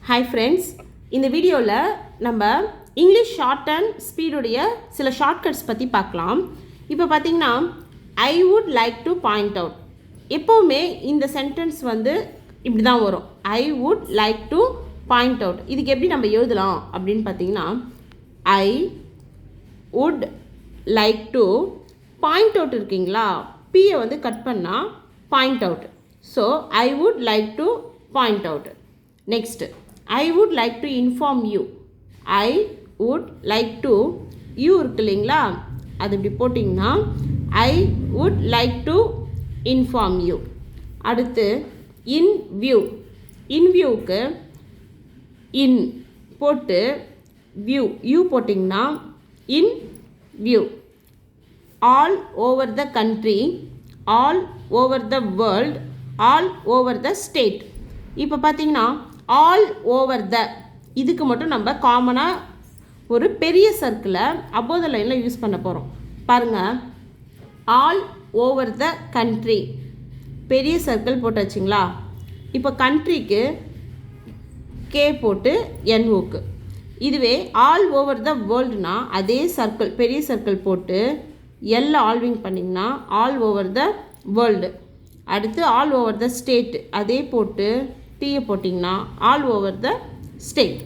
Hi friends, இந்த வீடியோவில் நம்ம இங்கிலீஷ் ஷார்ட் அண்ட் ஸ்பீடுடைய சில ஷார்ட்கட்ஸ் பற்றி பார்க்கலாம். இப்போ பார்த்தீங்கன்னா I would like to point out. எப்போவுமே இந்த சென்டென்ஸ் இப்படி தான் வரும். I would like to point out. இதுக்கு எப்படி நம்ம எழுதலாம் அப்படின்னு பார்த்தீங்கன்னா I would like to point out இருக்குங்களா, பியை கட் பண்ணால் point out. So I would like to point out. Next I would like to inform you. I would like to you இருக்கு இல்லைங்களா, அது இப்படி போட்டிங்கன்னா I would like to inform you. அடுத்து in view. in viewக்கு in போட்டு view you போட்டிங்கன்னா in view. all over the country, all over the world, all over the state. இப்போ பார்த்தீங்கன்னா ஆல் ஓவர் த இதுக்கு மட்டும் நம்ம காமனாக ஒரு பெரிய சர்க்கிளை அபோவ் த லைனில் யூஸ் பண்ண போகிறோம். பாருங்கள், ஆல் ஓவர் த கண்ட்ரி பெரிய சர்க்கிள் போட்டு வச்சிங்களா. இப்போ கண்ட்ரிக்கு கே போட்டு என்ஓக்கு. இதுவே ஆல் ஓவர் த வேர்ல்டுனா அதே சர்க்கிள் பெரிய சர்க்கிள் போட்டு எல்ல ஆல்விங் பண்ணிங்கன்னா ஆல் ஓவர் த வேர்ல்டு. அடுத்து ஆல் ஓவர் த ஸ்டேட் அதே போட்டு டீயை போட்டிங்கன்னா ஆல் ஓவர் த ஸ்டேட்.